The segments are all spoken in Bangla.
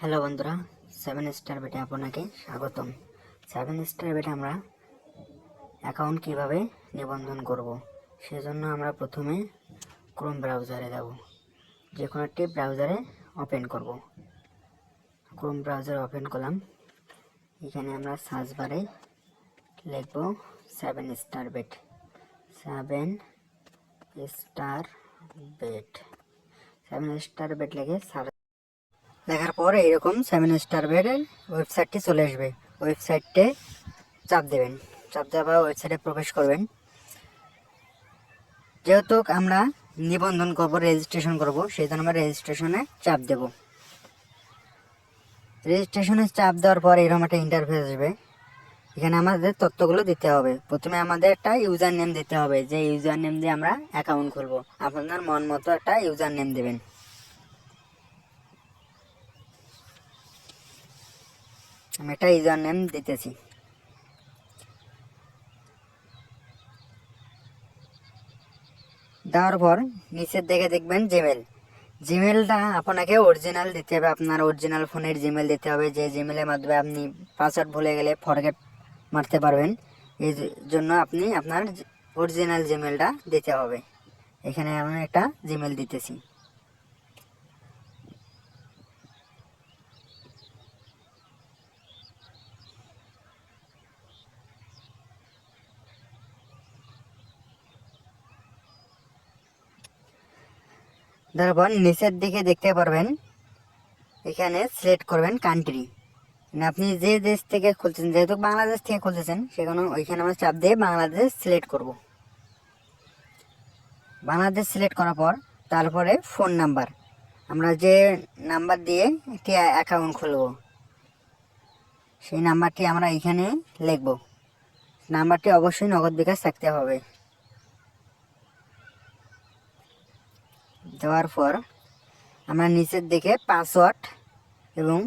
হ্যালো বন্ধুরা, 7 স্টার বেটে আপনাকে স্বাগতম। 7 স্টার বেটে আমরা অ্যাকাউন্ট কিভাবে নিবন্ধন করব, সেজন্য আমরা প্রথমে ক্রোম ব্রাউজারে যাব। যে কোনো একটি ব্রাউজারে ওপেন করব। ক্রোম ব্রাউজার ওপেন করলাম। এখানে আমরা সার্চ বারে লিখব 7 স্টার বেট। 7 স্টার বেট লিখে সার্চ লেখার পর এরকম 7 স্টার বেডের ওয়েবসাইটটি চলে আসবে। ওয়েবসাইটে চাপ দেবেন। চাপ দেওয়ার ওয়েবসাইটে প্রবেশ করবেন। যেহেতু আমরা নিবন্ধন করব, রেজিস্ট্রেশন করব, সেই জন্য আমরা রেজিস্ট্রেশনে চাপ দেব। রেজিস্ট্রেশনে চাপ দেওয়ার পর এরকম একটা ইন্টারফেস আসবে। এখানে আমাদের তথ্যগুলো দিতে হবে। প্রথমে আমাদের একটা ইউজার নেম দিতে হবে, যে ইউজার নেম দিয়ে আমরা অ্যাকাউন্ট খুলব। আপনার মন মতো একটা ইউজার নেম দেবেন। আমি একটা ইউজার নেম দিতেছি। দেওয়ার পর নিচের দিকে দেখবেন জিমেলটা আপনাকে অরিজিনাল দিতে হবে। আপনার অরিজিনাল ফোনের জিমেল দিতে হবে, যে জিমেলের মাধ্যমে আপনি পাসওয়ার্ড ভুলে গেলে ফরগেট মারতে পারবেন। এই জন্য আপনি আপনার অরিজিনাল জিমেলটা দিতে হবে। এখানে আমি একটা জিমেল দিতেছি। তারপর নিচের দিকে দেখতে পারবেন, এখানে সিলেক্ট করবেন কান্ট্রি। মানে আপনি যে দেশ থেকে খুলছেন, যেহেতু বাংলাদেশ থেকে খুলতেছেন, সেখানে ওইখানে আমরা চাপ দিয়ে বাংলাদেশ সিলেক্ট করব। বাংলাদেশ সিলেক্ট করার পর তারপরে ফোন নাম্বার, আমরা যে নাম্বার দিয়ে একটি অ্যাকাউন্ট খুলব, সেই নাম্বারটি আমরা এখানে লিখব। নাম্বারটি অবশ্যই নগদ বিকাশ থাকতে হবে। দেওয়ার পর আমরা নিচের দিকে পাসওয়ার্ড এবং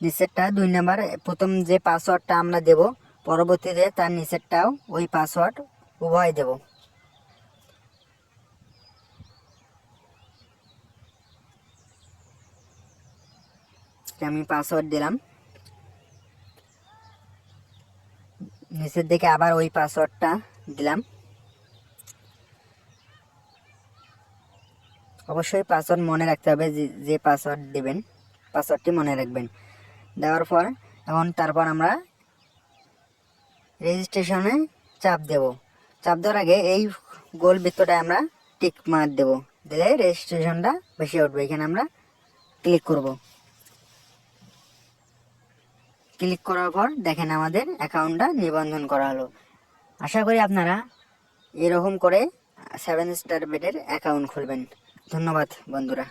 নিচেরটা 2 নাম্বার, প্রথম যে পাসওয়ার্ডটা আমরা দেব, পরবর্তীতে তার নিচেরটাও ওই পাসওয়ার্ড উভয় দেব। আমি পাসওয়ার্ড দিলাম। নিচের দিকে আবার ওই পাসওয়ার্ডটা দিলাম। অবশ্যই পাসওয়ার্ড মনে রাখতে হবে, যে পাসওয়ার্ড দিবেন পাসওয়ার্ডটি মনে রাখবেন। দেওয়ার পর এখন তারপর আমরা রেজিস্ট্রেশনে চাপ দেব। চাপ দেওয়ার আগে এই গোল বৃত্তটায় আমরা টিক মার দেব, দিলে রেজিস্ট্রেশনটা বেশি উঠবে। এখানে আমরা ক্লিক করব। ক্লিক করার পর দেখেন আমাদের অ্যাকাউন্টটা নিবন্ধন করা হলো। আশা করি আপনারা এরকম করে 7 স্টার বেটের অ্যাকাউন্ট খুলবেন। ধন্যবাদ বন্ধুরা।